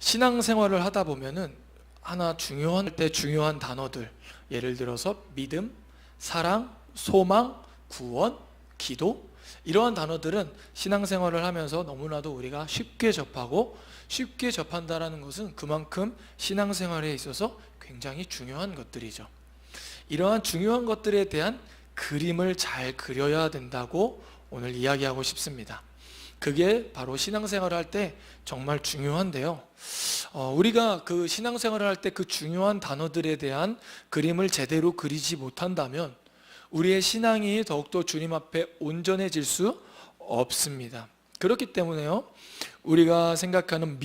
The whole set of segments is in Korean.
신앙생활을 하다 보면은 하나 중요한 단어들, 예를 들어서 믿음, 사랑, 소망, 구원, 기도, 이러한 단어들은 신앙생활을 하면서 너무나도 우리가 쉽게 접하고, 쉽게 접한다라는 것은 그만큼 신앙생활에 있어서 굉장히 중요한 것들이죠. 이러한 중요한 것들에 대한 그림을 잘 그려야 된다고 오늘 이야기하고 싶습니다. 그게 바로 신앙생활을 할 때 정말 중요한데요. 우리가 그 신앙생활을 할 때 그 중요한 단어들에 대한 그림을 제대로 그리지 못한다면 우리의 신앙이 더욱더 주님 앞에 온전해질 수 없습니다. 그렇기 때문에요, 우리가 생각하는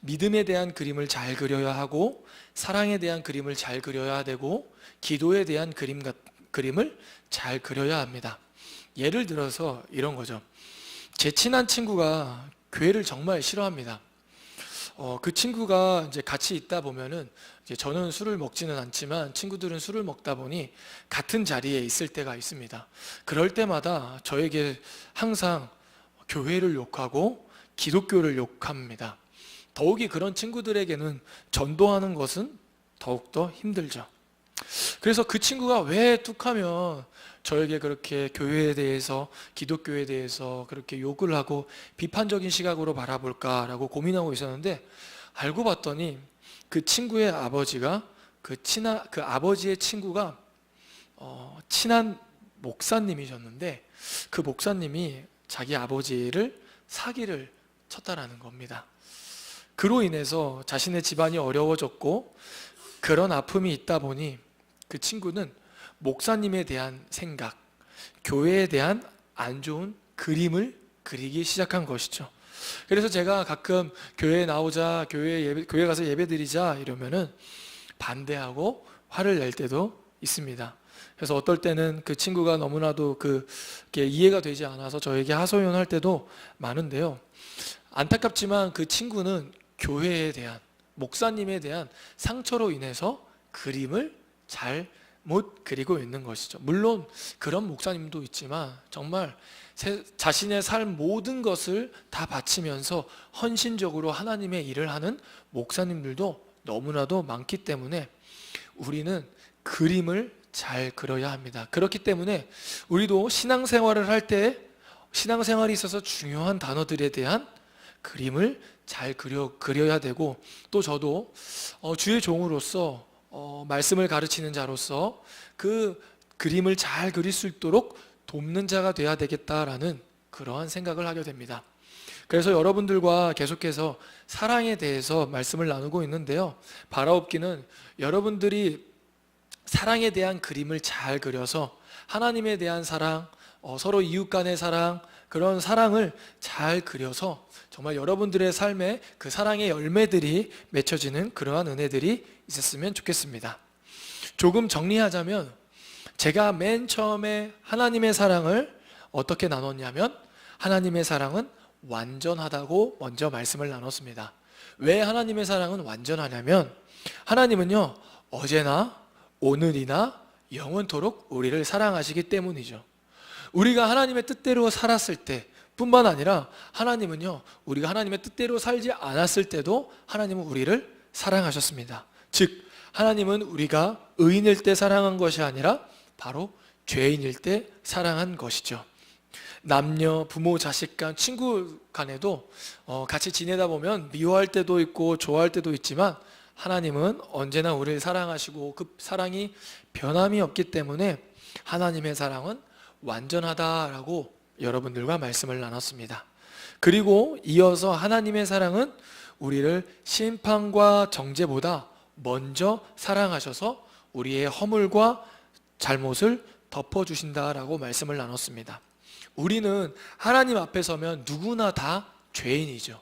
믿음에 대한 그림을 잘 그려야 하고, 사랑에 대한 그림을 잘 그려야 되고, 기도에 대한 그림을 잘 그려야 합니다. 예를 들어서 이런 거죠. 제 친한 친구가 교회를 정말 싫어합니다. 그 친구가 이제 같이 있다 보면은, 이제 저는 술을 먹지는 않지만 친구들은 술을 먹다 보니 같은 자리에 있을 때가 있습니다. 그럴 때마다 저에게 항상 교회를 욕하고 기독교를 욕합니다. 더욱이 그런 친구들에게는 전도하는 것은 더욱더 힘들죠. 그래서 그 친구가 왜 툭하면 저에게 그렇게 교회에 대해서, 기독교에 대해서 그렇게 욕을 하고 비판적인 시각으로 바라볼까라고 고민하고 있었는데, 알고 봤더니 그 친구의 아버지가 그 아버지의 친구가 친한 목사님이셨는데, 그 목사님이 자기 아버지를 사기를 쳤다라는 겁니다. 그로 인해서 자신의 집안이 어려워졌고, 그런 아픔이 있다 보니 그 친구는 목사님에 대한 생각, 교회에 대한 안 좋은 그림을 그리기 시작한 것이죠. 그래서 제가 가끔 교회에 나오자, 교회 가서 예배 드리자 이러면은 반대하고 화를 낼 때도 있습니다. 그래서 어떨 때는 그 친구가 너무나도 그게 이해가 되지 않아서 저에게 하소연할 때도 많은데요. 안타깝지만 그 친구는 교회에 대한, 목사님에 대한 상처로 인해서 그림을 잘 못 그리고 있는 것이죠. 물론 그런 목사님도 있지만 정말 자신의 삶 모든 것을 다 바치면서 헌신적으로 하나님의 일을 하는 목사님들도 너무나도 많기 때문에 우리는 그림을 잘 그려야 합니다. 그렇기 때문에 우리도 신앙생활을 할 때, 신앙생활에 있어서 중요한 단어들에 대한 그림을 잘 그려야 되고, 또 저도 주의 종으로서 말씀을 가르치는 자로서 그 그림을 잘 그릴 수 있도록 돕는 자가 돼야 되겠다라는 그러한 생각을 하게 됩니다. 그래서 여러분들과 계속해서 사랑에 대해서 말씀을 나누고 있는데요, 바라옵기는 여러분들이 사랑에 대한 그림을 잘 그려서 하나님에 대한 사랑, 서로 이웃 간의 사랑, 그런 사랑을 잘 그려서 정말 여러분들의 삶에 그 사랑의 열매들이 맺혀지는 그러한 은혜들이 있었으면 좋겠습니다. 조금 정리하자면, 제가 맨 처음에 하나님의 사랑을 어떻게 나눴냐면, 하나님의 사랑은 완전하다고 먼저 말씀을 나눴습니다. 왜 하나님의 사랑은 완전하냐면, 하나님은요, 어제나 오늘이나 영원토록 우리를 사랑하시기 때문이죠. 우리가 하나님의 뜻대로 살았을 때 뿐만 아니라, 하나님은요, 우리가 하나님의 뜻대로 살지 않았을 때도 하나님은 우리를 사랑하셨습니다. 즉, 하나님은 우리가 의인일 때 사랑한 것이 아니라 바로 죄인일 때 사랑한 것이죠. 남녀, 부모, 자식 간, 친구 간에도 같이 지내다 보면 미워할 때도 있고 좋아할 때도 있지만, 하나님은 언제나 우리를 사랑하시고 그 사랑이 변함이 없기 때문에 하나님의 사랑은 완전하다라고 여러분들과 말씀을 나눴습니다. 그리고 이어서 하나님의 사랑은 우리를 심판과 정죄보다 먼저 사랑하셔서 우리의 허물과 잘못을 덮어주신다라고 말씀을 나눴습니다. 우리는 하나님 앞에 서면 누구나 다 죄인이죠.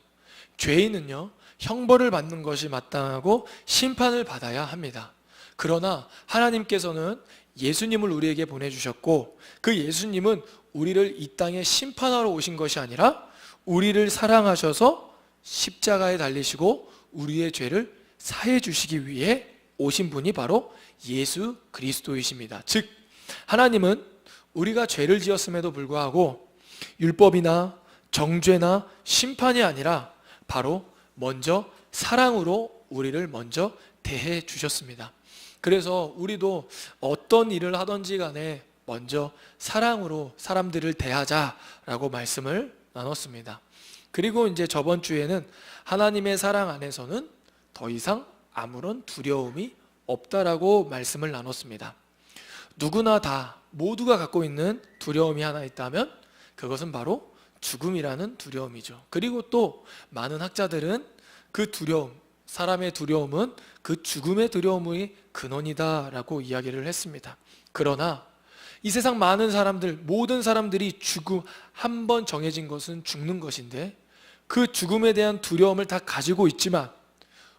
죄인은요, 형벌을 받는 것이 마땅하고 심판을 받아야 합니다. 그러나 하나님께서는 예수님을 우리에게 보내주셨고, 그 예수님은 우리를 이 땅에 심판하러 오신 것이 아니라 우리를 사랑하셔서 십자가에 달리시고 우리의 죄를 사해 주시기 위해 오신 분이 바로 예수 그리스도이십니다. 즉, 하나님은 우리가 죄를 지었음에도 불구하고 율법이나 정죄나 심판이 아니라 바로 먼저 사랑으로 우리를 먼저 대해 주셨습니다. 그래서 우리도 어떤 일을 하든지 간에 먼저 사랑으로 사람들을 대하자라고 말씀을 나눴습니다. 그리고 이제 저번 주에는 하나님의 사랑 안에서는 더 이상 아무런 두려움이 없다라고 말씀을 나눴습니다. 누구나 다 모두가 갖고 있는 두려움이 하나 있다면 그것은 바로 죽음이라는 두려움이죠. 그리고 또 많은 학자들은 그 두려움, 사람의 두려움은 그 죽음의 두려움의 근원이다라고 이야기를 했습니다. 그러나 이 세상 많은 사람들, 모든 사람들이 죽음, 한 번 정해진 것은 죽는 것인데 그 죽음에 대한 두려움을 다 가지고 있지만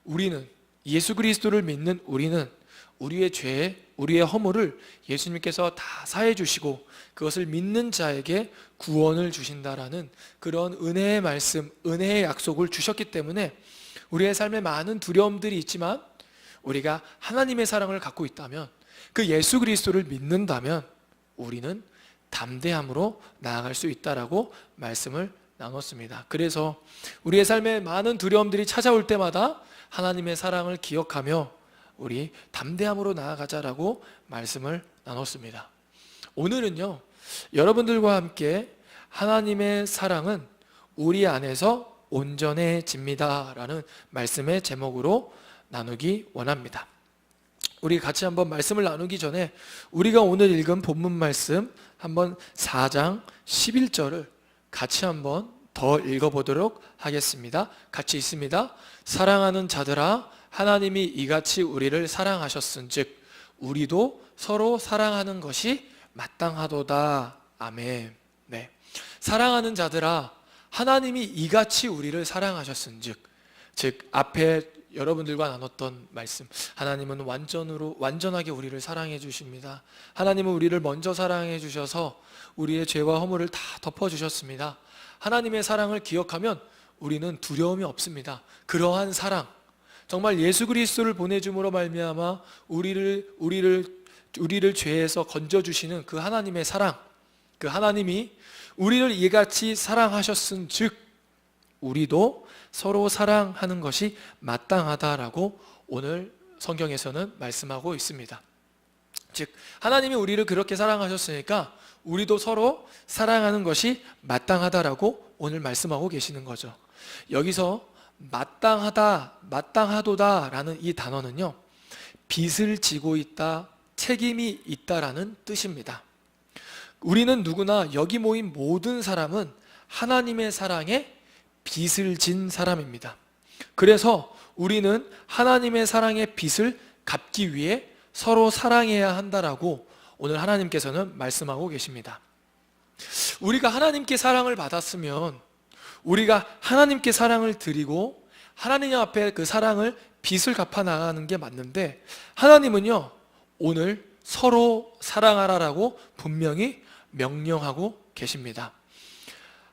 우리는, 예수 그리스도를 믿는 우리는 우리의 죄, 우리의 허물을 예수님께서 다 사해 주시고 그것을 믿는 자에게 구원을 주신다라는 그런 은혜의 말씀, 은혜의 약속을 주셨기 때문에 우리의 삶에 많은 두려움들이 있지만 우리가 하나님의 사랑을 갖고 있다면, 그 예수 그리스도를 믿는다면 우리는 담대함으로 나아갈 수 있다라고 말씀을 나눴습니다. 그래서 우리의 삶에 많은 두려움들이 찾아올 때마다 하나님의 사랑을 기억하며 우리 담대함으로 나아가자라고 말씀을 나눴습니다. 오늘은요, 여러분들과 함께 하나님의 사랑은 우리 안에서 온전해집니다 라는 말씀의 제목으로 나누기 원합니다. 우리 같이 한번 말씀을 나누기 전에 우리가 오늘 읽은 본문 말씀 한번 4장 11절을 같이 한번 더 읽어보도록 하겠습니다. 같이 있습니다. 사랑하는 자들아, 하나님이 이같이 우리를 사랑하셨은즉 우리도 서로 사랑하는 것이 마땅하도다. 아멘. 네. 사랑하는 자들아, 하나님이 이같이 우리를 사랑하셨은즉, 즉 앞에 여러분들과 나눴던 말씀, 하나님은 완전하게 우리를 사랑해 주십니다. 하나님은 우리를 먼저 사랑해 주셔서 우리의 죄와 허물을 다 덮어 주셨습니다. 하나님의 사랑을 기억하면 우리는 두려움이 없습니다. 그러한 사랑, 정말 예수 그리스도를 보내줌으로 말미암아 우리를 죄에서 건져 주시는 그 하나님의 사랑, 그 하나님이 우리를 이같이 사랑하셨은즉 우리도 서로 사랑하는 것이 마땅하다라고 오늘 성경에서는 말씀하고 있습니다. 즉 하나님이 우리를 그렇게 사랑하셨으니까 우리도 서로 사랑하는 것이 마땅하다라고 오늘 말씀하고 계시는 거죠. 여기서 마땅하다, 마땅하도다라는 이 단어는요, 빚을 지고 있다, 책임이 있다라는 뜻입니다. 우리는 누구나, 여기 모인 모든 사람은 하나님의 사랑에 빚을 진 사람입니다. 그래서 우리는 하나님의 사랑의 빚을 갚기 위해 서로 사랑해야 한다라고 오늘 하나님께서는 말씀하고 계십니다. 우리가 하나님께 사랑을 받았으면 우리가 하나님께 사랑을 드리고 하나님 앞에 그 사랑을 빚을 갚아 나가는 게 맞는데, 하나님은요 오늘 서로 사랑하라라고 분명히 명령하고 계십니다.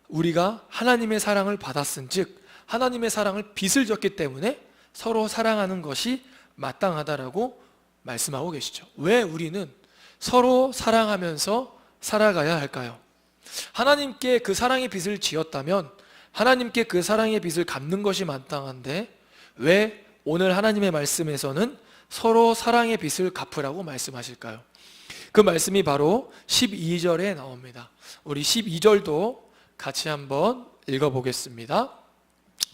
우리가 하나님의 사랑을 받았은즉 하나님의 사랑을 빚을 졌기 때문에 서로 사랑하는 것이 마땅하다라고 말씀하고 계시죠. 왜 우리는 서로 사랑하면서 살아가야 할까요? 하나님께 그 사랑의 빚을 지었다면 하나님께 그 사랑의 빚을 갚는 것이 마땅한데 왜 오늘 하나님의 말씀에서는 서로 사랑의 빚을 갚으라고 말씀하실까요? 그 말씀이 바로 12절에 나옵니다. 우리 12절도 같이 한번 읽어보겠습니다.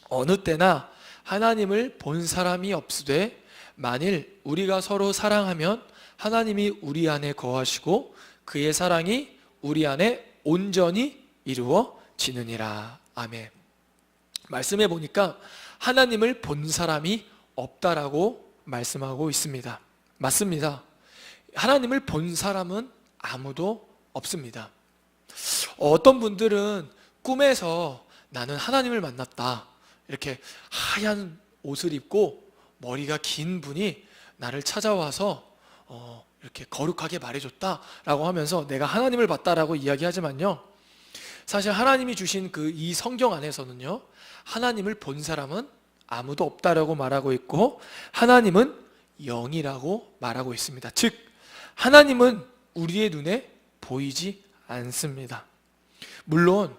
어느 때나 하나님을 본 사람이 없으되 만일 우리가 서로 사랑하면 하나님이 우리 안에 거하시고 그의 사랑이 우리 안에 온전히 이루어지느니라. 아멘. 말씀해 보니까 하나님을 본 사람이 없다라고 말씀하고 있습니다. 맞습니다. 하나님을 본 사람은 아무도 없습니다. 어떤 분들은 꿈에서 나는 하나님을 만났다, 이렇게 하얀 옷을 입고 머리가 긴 분이 나를 찾아와서 이렇게 거룩하게 말해줬다라고 하면서 내가 하나님을 봤다라고 이야기하지만요, 사실 하나님이 주신 그 이 성경 안에서는요, 하나님을 본 사람은 아무도 없다라고 말하고 있고 하나님은 영이라고 말하고 있습니다. 즉 하나님은 우리의 눈에 보이지 않습니다. 물론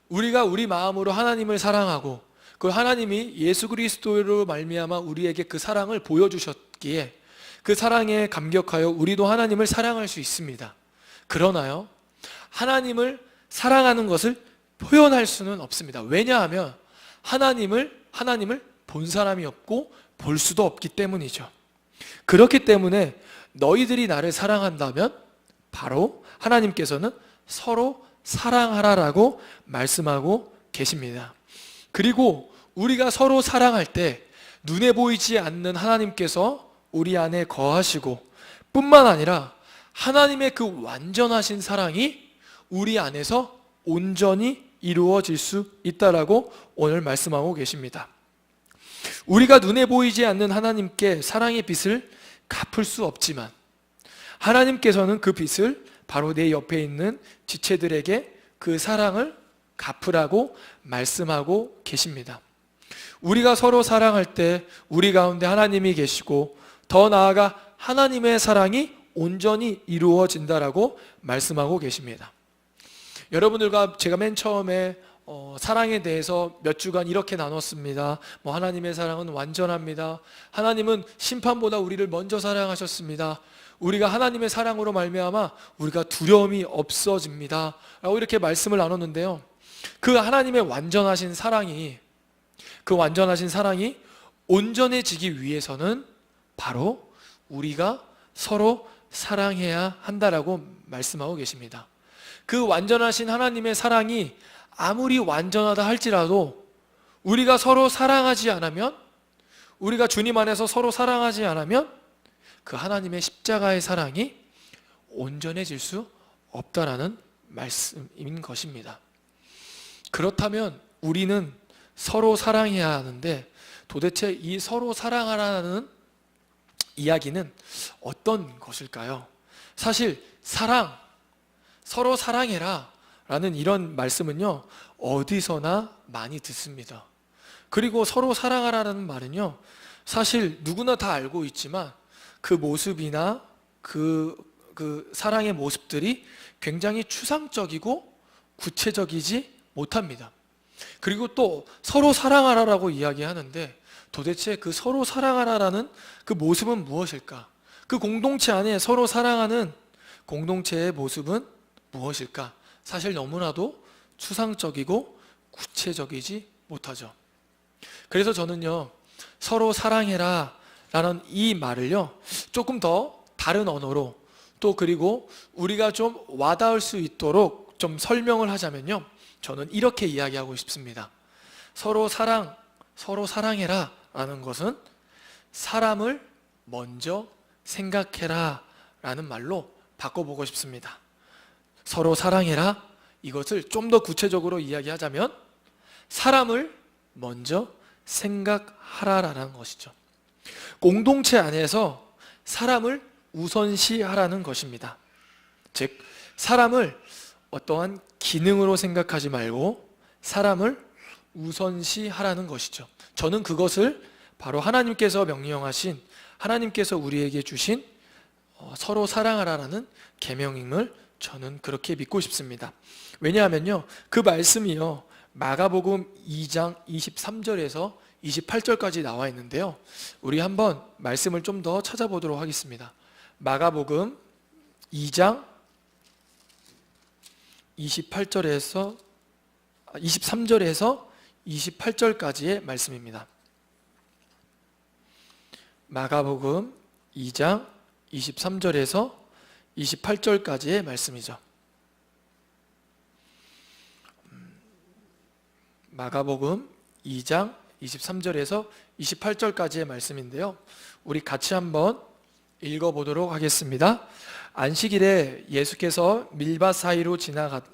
우리가 우리 마음으로 하나님을 사랑하고 그 하나님이 예수 그리스도로 말미암아 우리에게 그 사랑을 보여주셨기에 그 사랑에 감격하여 우리도 하나님을 사랑할 수 있습니다. 그러나요, 하나님을 사랑하는 것을 표현할 수는 없습니다. 왜냐하면 하나님을 본 사람이 없고 볼 수도 없기 때문이죠. 그렇기 때문에 너희들이 나를 사랑한다면 바로 하나님께서는 서로 사랑하라라고 말씀하고 계십니다. 그리고 우리가 서로 사랑할 때 눈에 보이지 않는 하나님께서 우리 안에 거하시고 뿐만 아니라 하나님의 그 완전하신 사랑이 우리 안에서 온전히 이루어질 수 있다라고 오늘 말씀하고 계십니다. 우리가 눈에 보이지 않는 하나님께 사랑의 빚을 갚을 수 없지만 하나님께서는 그 빚을 바로 내 옆에 있는 지체들에게 그 사랑을 갚으라고 말씀하고 계십니다. 우리가 서로 사랑할 때 우리 가운데 하나님이 계시고 더 나아가 하나님의 사랑이 온전히 이루어진다라고 말씀하고 계십니다. 여러분들과 제가 맨 처음에 사랑에 대해서 몇 주간 이렇게 나눴습니다. 하나님의 사랑은 완전합니다. 하나님은 심판보다 우리를 먼저 사랑하셨습니다. 우리가 하나님의 사랑으로 말미암아 우리가 두려움이 없어집니다 라고 이렇게 말씀을 나눴는데요, 그 하나님의 완전하신 사랑이 온전해지기 위해서는 바로 우리가 서로 사랑해야 한다라고 말씀하고 계십니다. 그 완전하신 하나님의 사랑이 아무리 완전하다 할지라도 우리가 서로 사랑하지 않으면, 우리가 주님 안에서 서로 사랑하지 않으면 그 하나님의 십자가의 사랑이 온전해질 수 없다라는 말씀인 것입니다. 그렇다면 우리는 서로 사랑해야 하는데 도대체 이 서로 사랑하라는 이야기는 어떤 것일까요? 사실 서로 사랑해라 라는 이런 말씀은요, 어디서나 많이 듣습니다. 그리고 서로 사랑하라는 말은요, 사실 누구나 다 알고 있지만 그 모습이나 그 사랑의 모습들이 굉장히 추상적이고 구체적이지 못합니다. 그리고 또 서로 사랑하라라고 이야기하는데 도대체 그 서로 사랑하라라는 그 모습은 무엇일까? 그 공동체 안에 서로 사랑하는 공동체의 모습은 무엇일까? 사실 너무나도 추상적이고 구체적이지 못하죠. 그래서 저는요, 서로 사랑해라 라는 이 말을요, 조금 더 다른 언어로 또 그리고 우리가 좀 와닿을 수 있도록 좀 설명을 하자면요, 저는 이렇게 이야기하고 싶습니다. 서로 사랑해라 라는 것은 사람을 먼저 생각해라 라는 말로 바꿔보고 싶습니다. 서로 사랑해라, 이것을 좀 더 구체적으로 이야기하자면 사람을 먼저 생각하라라는 것이죠. 공동체 안에서 사람을 우선시하라는 것입니다. 즉, 사람을 어떠한 기능으로 생각하지 말고 사람을 우선시하라는 것이죠. 저는 그것을 바로 하나님께서 명령하신, 하나님께서 우리에게 주신 서로 사랑하라라는 계명임을 저는 그렇게 믿고 싶습니다. 왜냐하면요, 그 말씀이요, 마가복음 2장 23절에서 28절까지 나와 있는데요, 우리 한번 말씀을 좀 더 찾아보도록 하겠습니다. 마가복음 2장 23절에서 28절까지의 말씀입니다. 마가복음 2장 23절에서 28절까지의 말씀이죠. 마가복음 2장 23절에서 28절까지의 말씀인데요, 우리 같이 한번 읽어보도록 하겠습니다. 안식일에 예수께서 밀밭 사이로 지나가실새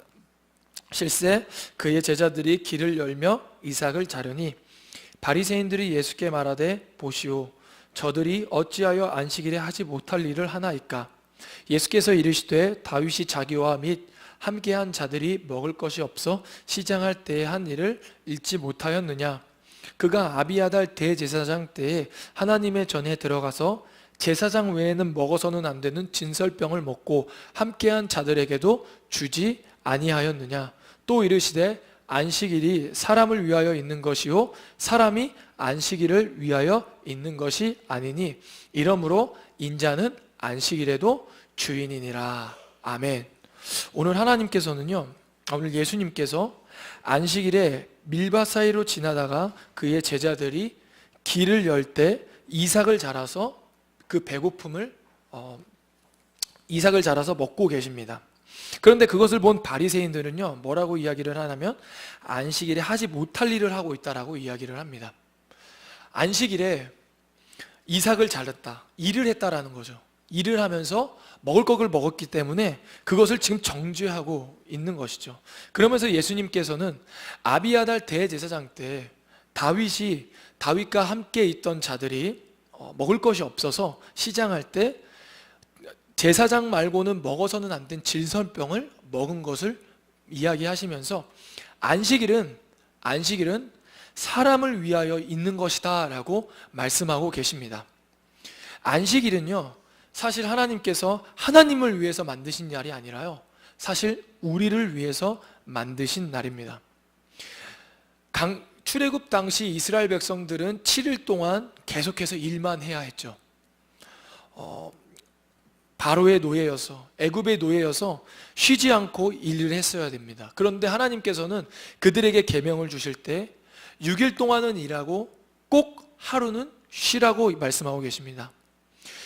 그의 제자들이 길을 열며 이삭을 자르니 바리새인들이 예수께 말하되 보시오, 저들이 어찌하여 안식일에 하지 못할 일을 하나이까? 예수께서 이르시되 다윗이 자기와 및 함께한 자들이 먹을 것이 없어 시장할 때에 한 일을 잊지 못하였느냐? 그가 아비아달 대제사장 때에 하나님의 전에 들어가서 제사장 외에는 먹어서는 안 되는 진설병을 먹고 함께한 자들에게도 주지 아니하였느냐? 또 이르시되 안식일이 사람을 위하여 있는 것이요 사람이 안식일을 위하여 있는 것이 아니니 이러므로 인자는 안식일에도 주인이니라. 아멘. 오늘 하나님께서는요, 오늘 예수님께서 안식일에 밀밭 사이로 지나다가 그의 제자들이 길을 열 때 이삭을 자라서 그 배고픔을 이삭을 자라서 먹고 계십니다. 그런데 그것을 본 바리새인들은요, 뭐라고 이야기를 하냐면 안식일에 하지 못할 일을 하고 있다라고 이야기를 합니다. 안식일에 이삭을 잘랐다, 일을 했다라는 거죠. 일을 하면서 먹을 것을 먹었기 때문에 그것을 지금 정죄하고 있는 것이죠. 그러면서 예수님께서는 아비아달 대제사장 때 다윗과 함께 있던 자들이 먹을 것이 없어서 시장할 때 제사장 말고는 먹어서는 안 된 질선병을 먹은 것을 이야기하시면서 안식일은 사람을 위하여 있는 것이다 라고 말씀하고 계십니다. 안식일은요, 사실 하나님께서 하나님을 위해서 만드신 날이 아니라요, 사실 우리를 위해서 만드신 날입니다. 출애굽 당시 이스라엘 백성들은 7일 동안 계속해서 일만 해야 했죠. 바로의 노예여서, 애굽의 노예여서 쉬지 않고 일을 했어야 됩니다. 그런데 하나님께서는 그들에게 계명을 주실 때 6일 동안은 일하고 꼭 하루는 쉬라고 말씀하고 계십니다.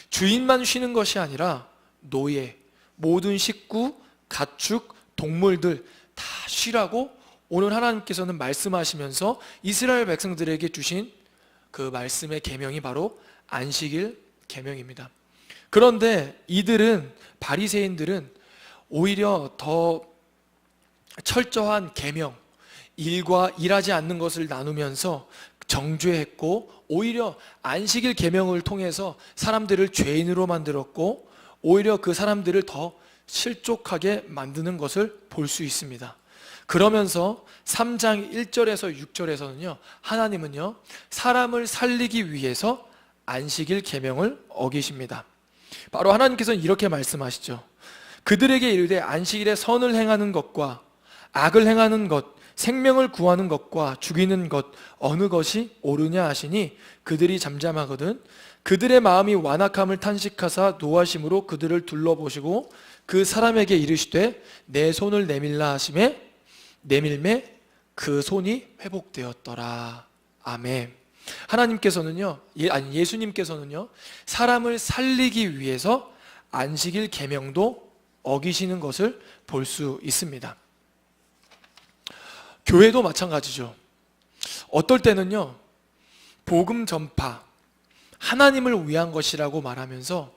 주인만 쉬는 것이 아니라 노예, 모든 식구, 가축, 동물들 다 쉬라고 오늘 하나님께서는 말씀하시면서 이스라엘 백성들에게 주신 그 말씀의 계명이 바로 안식일 계명입니다. 그런데 바리새인들은 오히려 더 철저한 계명, 일과 일하지 않는 것을 나누면서 정죄했고, 오히려 안식일 계명을 통해서 사람들을 죄인으로 만들었고, 오히려 그 사람들을 더 실족하게 만드는 것을 볼 수 있습니다. 그러면서 3장 1절에서 6절에서는요, 하나님은요, 사람을 살리기 위해서 안식일 계명을 어기십니다. 바로 하나님께서는 이렇게 말씀하시죠. 그들에게 이르되 안식일에 선을 행하는 것과 악을 행하는 것, 생명을 구하는 것과 죽이는 것 어느 것이 옳으냐 하시니 그들이 잠잠하거든 그들의 마음이 완악함을 탄식하사 노하심으로 그들을 둘러보시고 그 사람에게 이르시되 내 손을 내밀라 하심에 내밀매 그 손이 회복되었더라. 아멘. 예수님께서는요, 사람을 살리기 위해서 안식일 계명도 어기시는 것을 볼 수 있습니다. 교회도 마찬가지죠. 어떨 때는요, 복음 전파, 하나님을 위한 것이라고 말하면서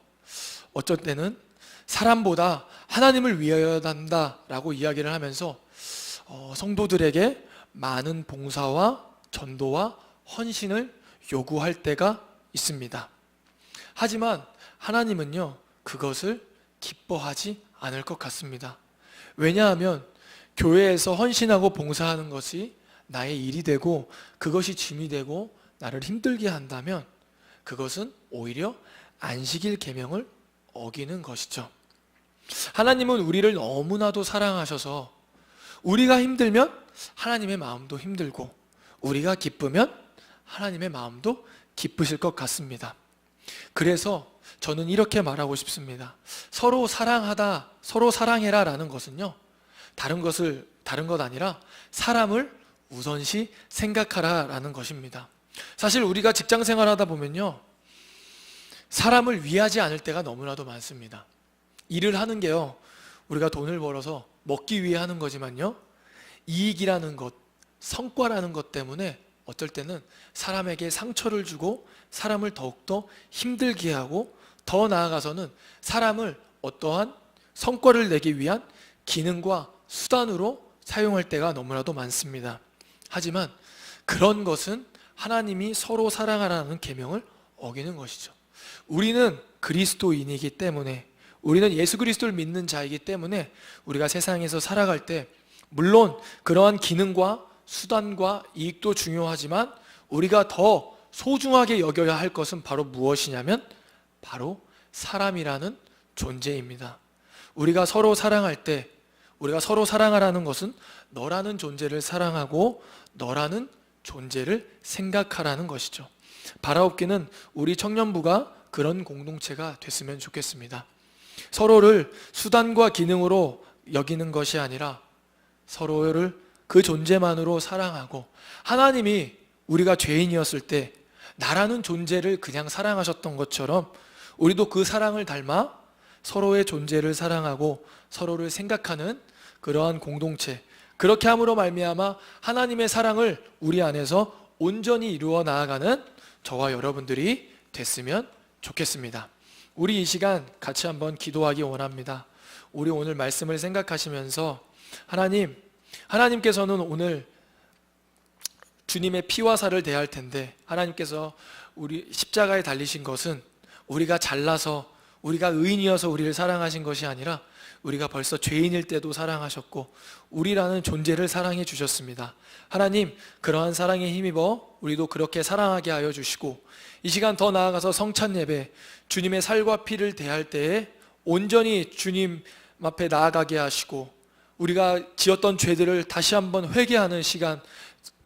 어쩔 때는 사람보다 하나님을 위하여 한다라고 이야기를 하면서 성도들에게 많은 봉사와 전도와 헌신을 요구할 때가 있습니다. 하지만 하나님은요, 그것을 기뻐하지 않을 것 같습니다. 왜냐하면 교회에서 헌신하고 봉사하는 것이 나의 일이 되고 그것이 짐이 되고 나를 힘들게 한다면 그것은 오히려 안식일 계명을 어기는 것이죠. 하나님은 우리를 너무나도 사랑하셔서 우리가 힘들면 하나님의 마음도 힘들고 우리가 기쁘면 하나님의 마음도 기쁘실 것 같습니다. 그래서 저는 이렇게 말하고 싶습니다. 서로 사랑하다, 서로 사랑해라 라는 것은요, 다른 것 아니라 사람을 우선시 생각하라 라는 것입니다. 사실 우리가 직장 생활하다 보면요, 사람을 위하지 않을 때가 너무나도 많습니다. 일을 하는 게요, 우리가 돈을 벌어서 먹기 위해 하는 거지만요, 이익이라는 것, 성과라는 것 때문에 어떨 때는 사람에게 상처를 주고 사람을 더욱더 힘들게 하고 더 나아가서는 사람을 어떠한 성과를 내기 위한 기능과 수단으로 사용할 때가 너무나도 많습니다. 하지만 그런 것은 하나님이 서로 사랑하라는 계명을 어기는 것이죠. 우리는 그리스도인이기 때문에, 우리는 예수 그리스도를 믿는 자이기 때문에 우리가 세상에서 살아갈 때 물론 그러한 기능과 수단과 이익도 중요하지만 우리가 더 소중하게 여겨야 할 것은 바로 무엇이냐면 바로 사람이라는 존재입니다. 우리가 서로 사랑할 때 우리가 서로 사랑하라는 것은 너라는 존재를 사랑하고 너라는 존재를 생각하라는 것이죠. 바라옵기는 우리 청년부가 그런 공동체가 됐으면 좋겠습니다. 서로를 수단과 기능으로 여기는 것이 아니라 서로를 그 존재만으로 사랑하고, 하나님이 우리가 죄인이었을 때 나라는 존재를 그냥 사랑하셨던 것처럼 우리도 그 사랑을 닮아 서로의 존재를 사랑하고 서로를 생각하는 그러한 공동체, 그렇게 함으로 말미암아 하나님의 사랑을 우리 안에서 온전히 이루어 나아가는 저와 여러분들이 됐으면 좋겠습니다. 우리 이 시간 같이 한번 기도하기 원합니다. 우리 오늘 말씀을 생각하시면서 하나님께서는 오늘 주님의 피와 살을 대할 텐데, 하나님께서 우리 십자가에 달리신 것은 우리가 잘나서 우리가 의인이어서 우리를 사랑하신 것이 아니라 우리가 벌써 죄인일 때도 사랑하셨고 우리라는 존재를 사랑해 주셨습니다. 하나님, 그러한 사랑에 힘입어 우리도 그렇게 사랑하게 하여 주시고, 이 시간 더 나아가서 성찬 예배, 주님의 살과 피를 대할 때에 온전히 주님 앞에 나아가게 하시고 우리가 지었던 죄들을 다시 한번 회개하는 시간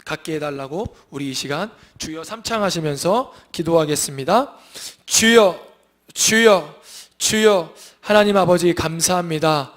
갖게 해달라고 우리 이 시간 주여 삼창하시면서 기도하겠습니다. 주여, 주여, 주여. 하나님 아버지 감사합니다.